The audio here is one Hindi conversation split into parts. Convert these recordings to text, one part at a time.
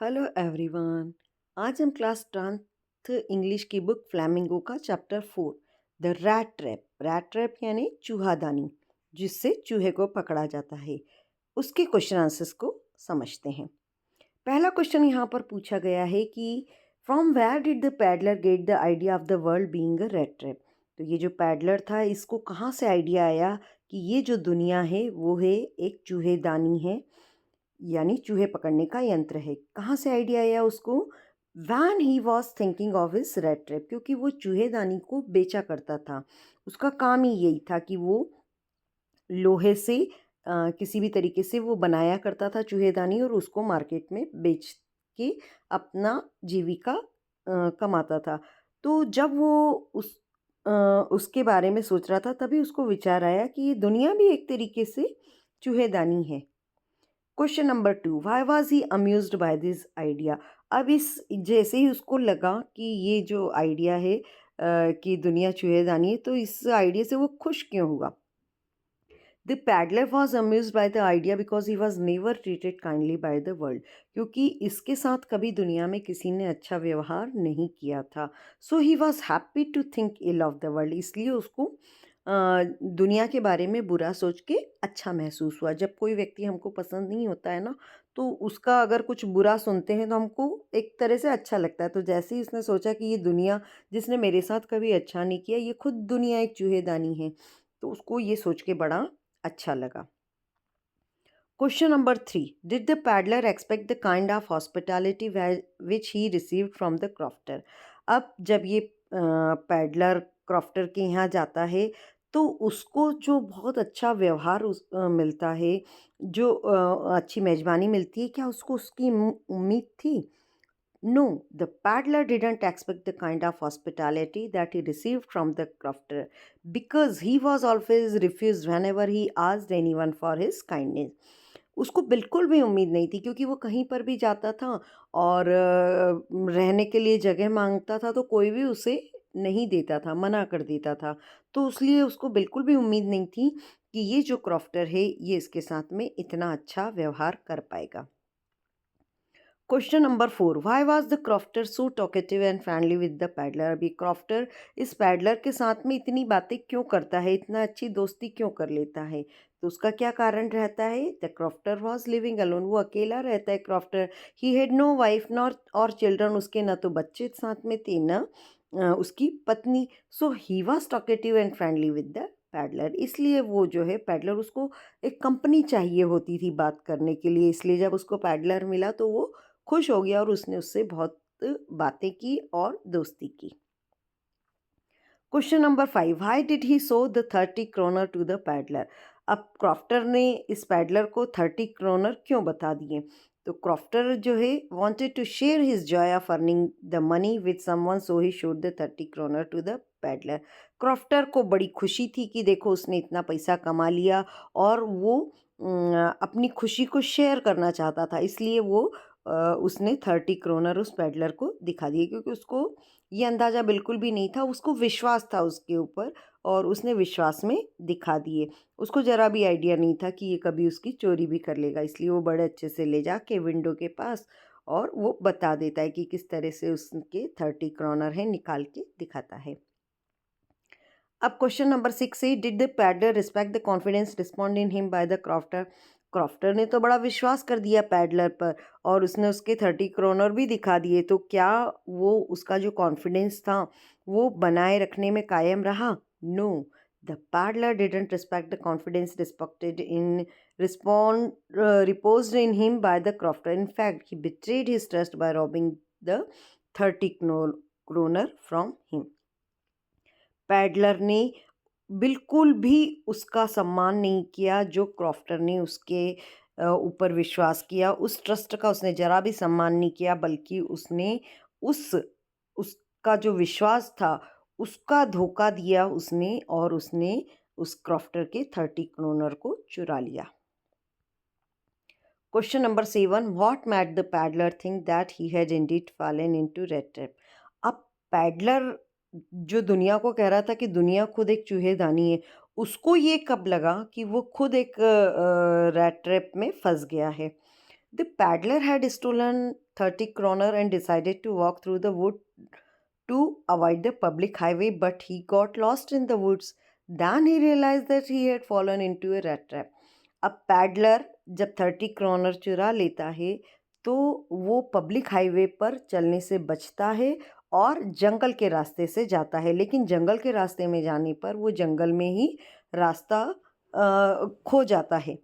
Hello everyone. आज हम क्लास 10th इंग्लिश की बुक फ्लैमिंगो का चैप्टर 4 द रैट ट्रैप यानी चूहादानी, जिससे चूहे को पकड़ा जाता है, उसके क्वेश्चन आंसर्स को समझते हैं। पहला क्वेश्चन यहाँ पर पूछा गया है कि from where did the peddler get the idea of the world being a rat trap. तो ये जो पैडलर था, इसको कहाँ से आइडिया आया कि ये जो दुनिया है वो है एक चूहेदानी है, यानी चूहे पकड़ने का यंत्र है। कहाँ से आइडिया आया उसको? When he was thinking of his red trap, क्योंकि वो चूहेदानी को बेचा करता था। उसका काम ही यही था कि वो लोहे से किसी भी तरीके से वो बनाया करता था चूहेदानी, और उसको मार्केट में बेच के अपना जीविका कमाता था। तो जब वो उस अ, उसके बारे में सोच रहा था, तभी उसको विचार आया कि ये दुनिया भी एक तरीके से चूहेदानी है। Question number 2, why was he amused by this idea. अब इस जैसे ही उसको लगा कि ये जो आइडिया है कि दुनिया चूहेदानी है, तो इस आइडिया से वो खुश क्यों हुआ? The peddler was amuse by the idea because he was never treated kindly by the world, क्योंकि इसके साथ कभी दुनिया में किसी ने अच्छा व्यवहार नहीं किया था। So he was happy to think ill of the world, इसलिए उसको दुनिया के बारे में बुरा सोच के अच्छा महसूस हुआ। जब कोई व्यक्ति हमको पसंद नहीं होता है ना, तो उसका अगर कुछ बुरा सुनते हैं तो हमको एक तरह से अच्छा लगता है। तो जैसे ही उसने सोचा कि ये दुनिया जिसने मेरे साथ कभी अच्छा नहीं किया, ये खुद दुनिया एक चूहेदानी है, तो उसको ये सोच के बड़ा अच्छा लगा। Question number 3, did the peddler expect the kind of hospitality which he received from the crofter. अब जब ये पैडलर क्रॉफ्टर के यहाँ जाता है, तो उसको जो बहुत अच्छा व्यवहार मिलता है, जो अच्छी मेजबानी मिलती है, क्या उसको उसकी उम्मीद थी? No, the paddler didn't expect the kind of hospitality that he received from the crofter, because he was always refused whenever he asked anyone for his kindness. उसको बिल्कुल भी उम्मीद नहीं थी, क्योंकि वो कहीं पर भी जाता था और रहने के लिए जगह मांगता था, तो कोई भी उसे नहीं देता था, मना कर देता था। तो इसलिए उसको बिल्कुल भी उम्मीद नहीं थी कि ये जो क्रॉफ्टर है ये इसके साथ में इतना अच्छा व्यवहार कर पाएगा। Question number 4, why was the crofter so talkative and friendly with the peddler. अभी क्रॉफ्टर इस पैडलर के साथ में इतनी बातें क्यों करता है, इतना अच्छी दोस्ती क्यों कर लेता है? तो उसका क्या कारण रहता है? The crofter was living alone, वो अकेला रहता है crofter. He had no wife nor और चिल्ड्रन, उसके ना तो बच्चे साथ में थे, ना उसकी पत्नी। So he was talkative and friendly with the peddler, इसलिए वो जो है पैडलर, उसको एक कंपनी चाहिए होती थी बात करने के लिए। इसलिए जब उसको पैडलर मिला तो वो खुश हो गया और उसने उससे बहुत बातें की और दोस्ती की। Question number 5, why did he show the 30 kroner to the peddler. अब क्रॉफ्टर ने इस पैडलर को 30 क्रोनर क्यों बता दिए? तो क्रॉफ्टर जो है wanted to share his joy of earning the money with someone, so he showed the 30 kroner to the peddler. Crofter को बड़ी खुशी थी कि देखो उसने इतना पैसा कमा लिया, और वो अपनी खुशी को शेयर करना चाहता था, इसलिए वो उसने 30 क्रोनर उस पैडलर को दिखा दिए, क्योंकि उसको ये अंदाज़ा बिल्कुल भी नहीं था, उसको विश्वास था उसके ऊपर, और उसने विश्वास में दिखा दिए। उसको ज़रा भी आइडिया नहीं था कि ये कभी उसकी चोरी भी कर लेगा, इसलिए वो बड़े अच्छे से ले जाके विंडो के पास और वो बता देता है कि किस तरह से उसके 30 क्रोनर है, निकाल के दिखाता है। अब क्वेश्चन नंबर 6 है, did the peddler respect the confidence respond in him by the crofter. Crofter ने तो बड़ा विश्वास कर दिया पैडलर पर, और उसने उसके 30 क्रोनर भी दिखा दिए, तो क्या वो उसका जो कॉन्फिडेंस था वो बनाए रखने में कायम रहा? No, the peddler didn't respect the confidence respected in respond reposed in him by the crofter. In fact he betrayed his trust by robbing the 30 kroner from him. Peddler ने बिल्कुल भी उसका सम्मान नहीं किया, जो क्रॉफ्टर ने उसके ऊपर विश्वास किया, उस ट्रस्ट का उसने ज़रा भी सम्मान नहीं किया, बल्कि उसने उस उसका जो विश्वास था, उसका धोखा दिया उसने, और उसने उस क्रॉफ्टर के 30 क्रोनर को चुरा लिया। Question number 7, what made the peddler think that he had Indeed fallen into red trap. अब पैडलर जो दुनिया को कह रहा था कि दुनिया खुद एक चूहेदानी है, उसको ये कब लगा कि वो खुद एक रैट ट्रैप में फंस गया है? The paddler had stolen 30 kroner and decided to walk through the wood to avoid the public highway, but he got lost in the woods. Then he realized that he had fallen into a rat trap. अब पैडलर जब 30 kroner चुरा लेता है तो वो पब्लिक हाईवे पर चलने से बचता है और जंगल के रास्ते से जाता है, लेकिन जंगल के रास्ते में जाने पर वो जंगल में ही रास्ता खो जाता है।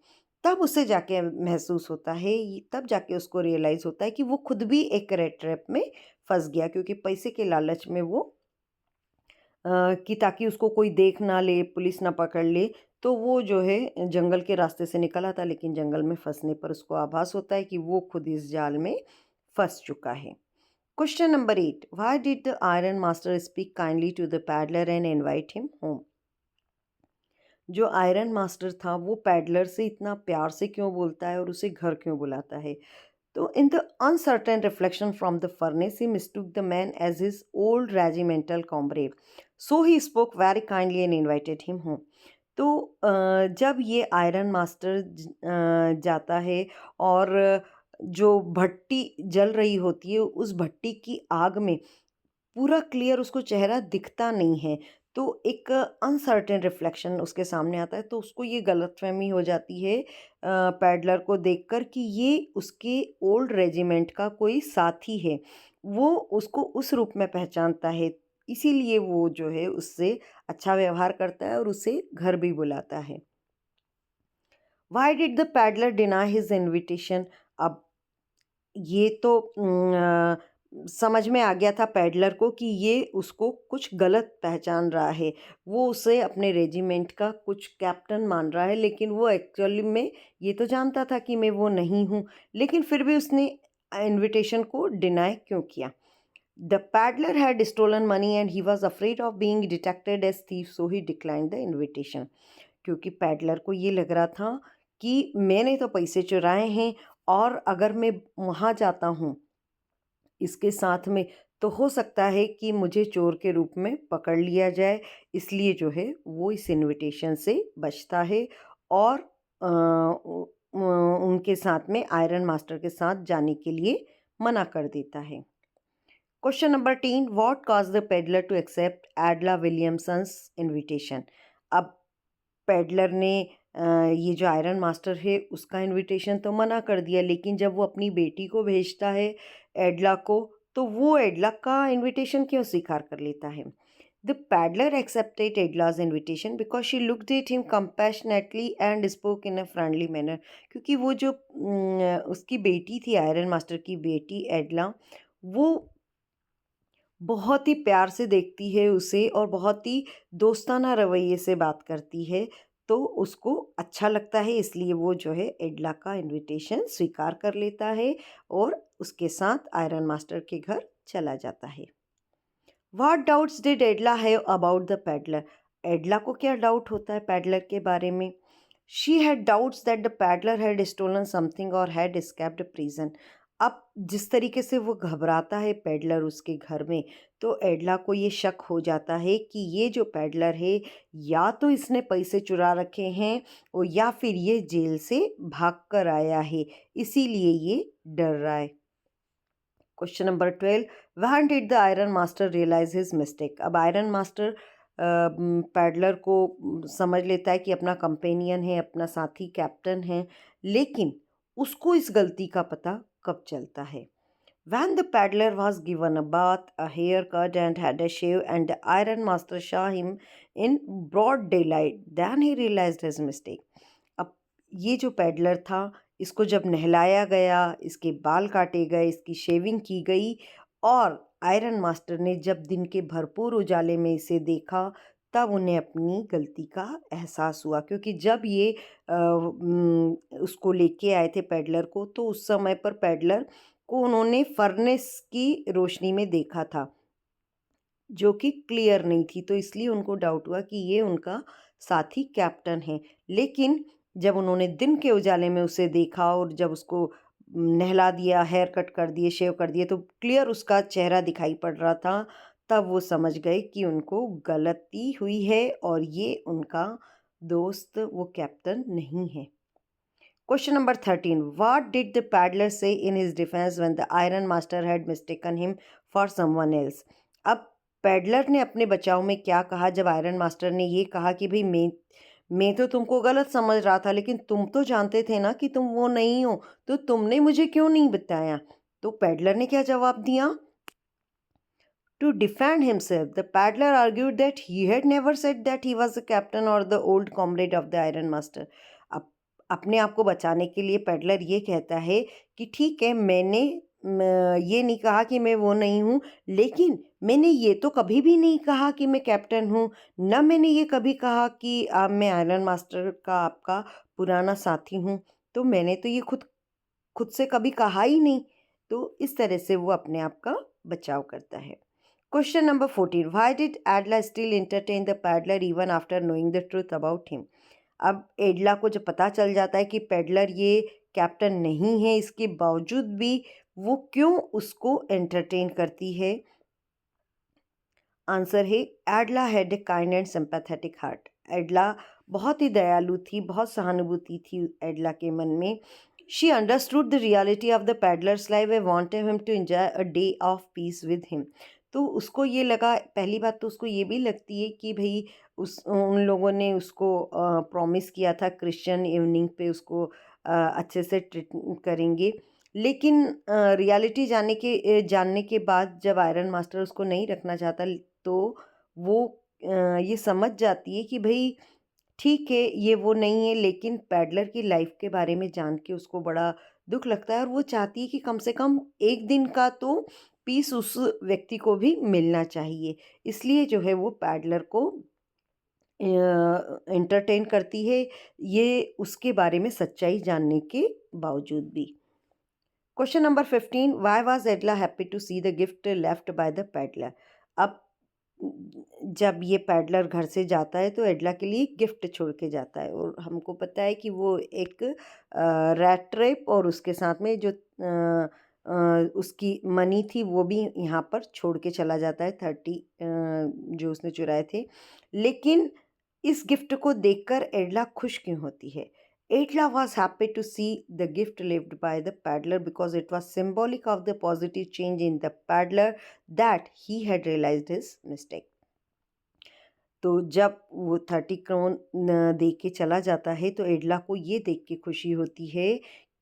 तब उसे जाके महसूस होता है, तब जाके उसको रियलाइज़ होता है कि वो खुद भी एक रेट ट्रैप में फंस गया, क्योंकि पैसे के लालच में वो कि ताकि उसको कोई देख ना ले, पुलिस ना पकड़ ले, तो वो जो है जंगल के रास्ते से निकल आता, लेकिन जंगल में फंसने पर उसको आभास होता है कि वो खुद इस जाल में फंस चुका है। Question number 8, why did the iron master speak kindly to the peddler and invite him home? जो आयरन मास्टर था वो पैडलर से इतना प्यार से क्यों बोलता है और उसे घर क्यों बुलाता है? तो in the uncertain reflection from the furnace, he mistook the man as his old regimental comrade. So he spoke very kindly and invited him home. तो जब ये आयरन मास्टर जाता है और जो भट्टी जल रही होती है उस भट्टी की आग में पूरा क्लियर उसको चेहरा दिखता नहीं है, तो एक अनसर्टेन रिफ्लेक्शन उसके सामने आता है, तो उसको ये गलतफहमी हो जाती है पैडलर को देखकर कि ये उसके ओल्ड रेजिमेंट का कोई साथी है। वो उसको उस रूप में पहचानता है, इसीलिए वो जो है उससे अच्छा व्यवहार करता है और उसे घर भी बुलाता है। Why did the peddler deny his invitation? अब ये तो समझ में आ गया था पैडलर को कि ये उसको कुछ गलत पहचान रहा है। वो उसे अपने रेजिमेंट का कुछ कैप्टन मान रहा है, लेकिन वो एक्चुअली में ये तो जानता था कि मैं वो नहीं हूँ, लेकिन फिर भी उसने इनविटेशन को डिनाई क्यों किया? The peddler had stolen money and he was afraid of being detected as thief, so he declined the invitation. क्योंकि पैडलर को ये लग रहा था कि मैंने तो पैसे चुराए हैं और अगर मैं वहाँ जाता हूँ इसके साथ में, तो हो सकता है कि मुझे चोर के रूप में पकड़ लिया जाए, इसलिए जो है वो इस इनविटेशन से बचता है और उनके साथ में आयरन मास्टर के साथ जाने के लिए मना कर देता है। Question number 10, what cause the peddler to accept Edla Williamson's invitation? अब पेडलर ने ये जो आयरन मास्टर है उसका इनविटेशन तो मना कर दिया, लेकिन जब वो अपनी बेटी को भेजता है एडला को, तो वो एडला का इनविटेशन क्यों स्वीकार कर लेता है? The peddler accepted Edla's invitation because she looked at him compassionately and spoke in a friendly manner. क्योंकि वो जो उसकी बेटी थी, आयरन मास्टर की बेटी एडला, वो बहुत ही प्यार से देखती है उसे और बहुत ही दोस्ताना रवैये से बात करती है, तो उसको अच्छा लगता है, इसलिए वो जो है एडला का इनविटेशन स्वीकार कर लेता है और उसके साथ आयरन मास्टर के घर चला जाता है। What doubts did Edla have about the peddler? Edla को क्या डाउट होता है पैडलर के बारे में? She had doubts that the peddler had stolen something or had escaped prison. अब जिस तरीके से वो घबराता है पैडलर उसके घर में, तो एडला को ये शक हो जाता है कि ये जो पैडलर है या तो इसने पैसे चुरा रखे हैं और या फिर ये जेल से भाग कर आया है, इसीलिए ये डर रहा है। Question number 12, when did the iron master realise his mistake? अब आयरन मास्टर पैडलर को समझ लेता है कि अपना कंपेनियन है, अपना साथी कैप्टन है, लेकिन उसको इस गलती का पता कब चलता है? When the paddler was given a bath, a haircut, and had a shave, and the iron master saw him in broad daylight, then he realized his mistake. अब ये जो पैडलर था, इसको जब नहलाया गया, इसके बाल काटे गए, इसकी शेविंग की गई और आयरन मास्टर ने जब दिन के भरपूर उजाले में इसे देखा, तब उन्हें अपनी गलती का एहसास हुआ, क्योंकि जब ये उसको लेके आए थे पैडलर को, तो उस समय पर पैडलर को उन्होंने फर्नेस की रोशनी में देखा था जो कि क्लियर नहीं थी, तो इसलिए उनको डाउट हुआ कि ये उनका साथी कैप्टन है। लेकिन जब उन्होंने दिन के उजाले में उसे देखा और जब उसको नहला दिया, हेयर कट कर दिए, शेव कर दिए, तो क्लियर उसका चेहरा दिखाई पड़ रहा था, तब वो समझ गए कि उनको गलती हुई है और ये उनका दोस्त वो कैप्टन नहीं है। Question number 13, what did the peddler say in his defence when the iron master had mistaken him for someone else. अब पैडलर ने अपने बचाव में क्या कहा जब आयरन मास्टर ने ये कहा कि भाई मैं तो तुमको गलत समझ रहा था, लेकिन तुम तो जानते थे ना कि तुम वो नहीं हो, तो तुमने मुझे क्यों नहीं बताया। तो पैडलर ने क्या जवाब दिया? To defend himself, the paddler argued that he had never said that he was the captain or the old comrade of the Iron Master. अब अपने आप को बचाने के लिए पैडलर ये कहता है कि ठीक है, मैंने ये नहीं कहा कि मैं वो नहीं हूँ, लेकिन मैंने ये तो कभी भी नहीं कहा कि मैं कैप्टन हूँ, न मैंने ये कभी कहा कि मैं आयरन मास्टर का आपका पुराना साथी हूँ। तो मैंने तो ये खुद खुद से कभी कहा ही नहीं। तो इस तरह से वो अपने आप का बचाव करता है। Question number 14, why did एडला still entertain the peddler even after knowing the truth about him. अब एडला को जब पता चल जाता है कि पैडलर ये कैप्टन नहीं है, इसके बावजूद भी वो क्यों उसको एंटरटेन करती है? आंसर है, Edla had a kind and sympathetic heart. Edla बहुत ही दयालु थी, बहुत सहानुभूति थी एडला के मन में। She understood the reality of the peddler's life and wanted him to enjoy a day of peace with him. तो उसको ये लगा, पहली बात तो उसको ये भी लगती है कि भाई उन लोगों ने उसको प्रॉमिस किया था क्रिश्चियन इवनिंग पे उसको अच्छे से ट्रीट करेंगे, लेकिन रियलिटी जानने के बाद जब आयरन मास्टर उसको नहीं रखना चाहता, तो वो ये समझ जाती है कि भाई ठीक है, ये वो नहीं है, लेकिन पैडलर की लाइफ के बारे में जान के उसको बड़ा दुख लगता है और वो चाहती है कि कम से कम एक दिन का तो पीस उस व्यक्ति को भी मिलना चाहिए। इसलिए जो है वो पैडलर को एंटरटेन करती है, ये उसके बारे में सच्चाई जानने के बावजूद भी। Question number 15, why was Edla happy to see the gift left by the peddler. अब जब ये पैडलर घर से जाता है तो एडला के लिए गिफ्ट छोड़ के जाता है, और हमको पता है कि वो एक रैट ट्रैप और उसके साथ में जो उसकी मनी थी वो भी यहाँ पर छोड़ के चला जाता है, 30 जो उसने चुराए थे। लेकिन इस गिफ्ट को देखकर एडला खुश क्यों होती है? एडला was happy to see the gift left by the paddler because it was symbolic of the positive change in the paddler that he had realized his mistake. तो जब वो 30 क्रोन दे के चला जाता है तो एडला को ये देख के खुशी होती है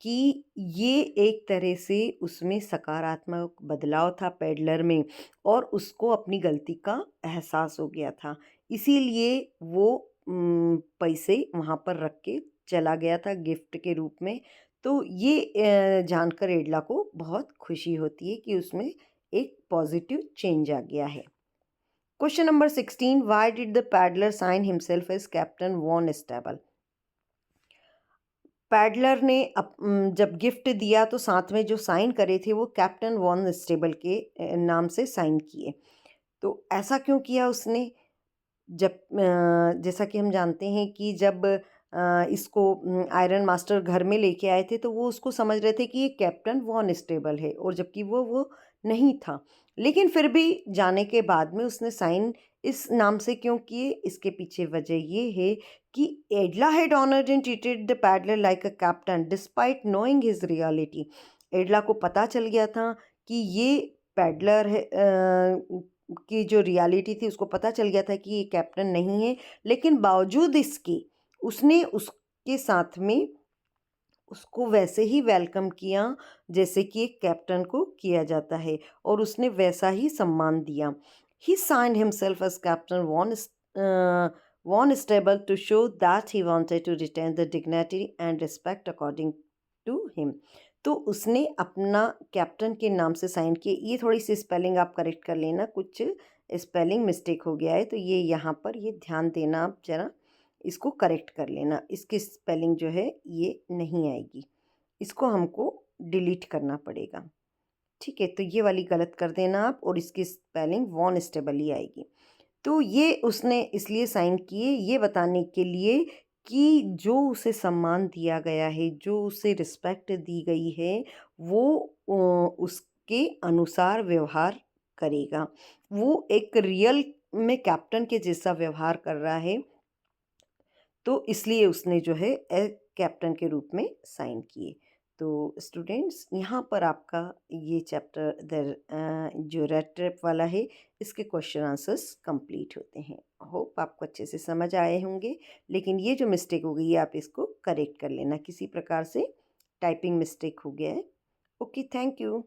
कि ये एक तरह से उसमें सकारात्मक बदलाव था पैडलर में, और उसको अपनी गलती का एहसास हो गया था। इसीलिए वो पैसे वहाँ पर रख के चला गया था गिफ्ट के रूप में। तो ये जानकर एडला को बहुत खुशी होती है कि उसमें एक पॉजिटिव चेंज आ गया है। Question number 16, why did the peddler sign himself as captain von Stahle. Peddler ने जब गिफ्ट दिया तो साथ में जो साइन करे थे वो कैप्टन वॉन स्टेबल के नाम से साइन किए। तो ऐसा क्यों किया उसने? जब जैसा कि हम जानते हैं कि जब इसको आयरन मास्टर घर में लेके आए थे तो वो उसको समझ रहे थे कि ये कैप्टन वॉन स्टेबल है, और जबकि वो नहीं था। लेकिन फिर भी जाने के बाद में उसने साइन इस नाम से क्यों किए? इसके पीछे वजह ये है कि Edla had honoured and treated the peddler like a captain despite knowing his reality. Edla को पता चल गया था कि ये पैडलर है की जो रियलिटी थी उसको पता चल गया था कि ये कैप्टन नहीं है, लेकिन बावजूद इसके उसने उसके साथ में उसको वैसे ही वेलकम किया जैसे कि एक कैप्टन को किया जाता है, और उसने वैसा ही सम्मान दिया। He signed himself as captain von Stahle to show that he wanted to retain the dignity and respect according to him. तो उसने अपना कैप्टन के नाम से साइन किए। ये थोड़ी सी स्पेलिंग आप करेक्ट कर लेना, कुछ स्पेलिंग मिस्टेक हो गया है, तो ये यहाँ पर ये ध्यान देना, आप ज़रा इसको करेक्ट कर लेना। इसकी स्पेलिंग जो है ये नहीं आएगी, इसको हमको डिलीट करना पड़ेगा। ठीक है, तो ये वाली गलत कर देना आप, और इसकी स्पेलिंग वॉन स्टेबल ही आएगी। तो ये उसने इसलिए साइन किए, ये बताने के लिए कि जो उसे सम्मान दिया गया है, जो उसे रिस्पेक्ट दी गई है, वो उसके अनुसार व्यवहार करेगा। वो एक रियल में कैप्टन के जैसा व्यवहार कर रहा है, तो इसलिए उसने जो है कैप्टन के रूप में साइन किए। तो स्टूडेंट्स यहाँ पर आपका ये चैप्टर जो रेड ट्रैप वाला है इसके क्वेश्चन आंसर्स कंप्लीट होते हैं। होप आपको अच्छे से समझ आए होंगे, लेकिन ये जो मिस्टेक हो गई है आप इसको करेक्ट कर लेना, किसी प्रकार से टाइपिंग मिस्टेक हो गया है। Okay, thank you.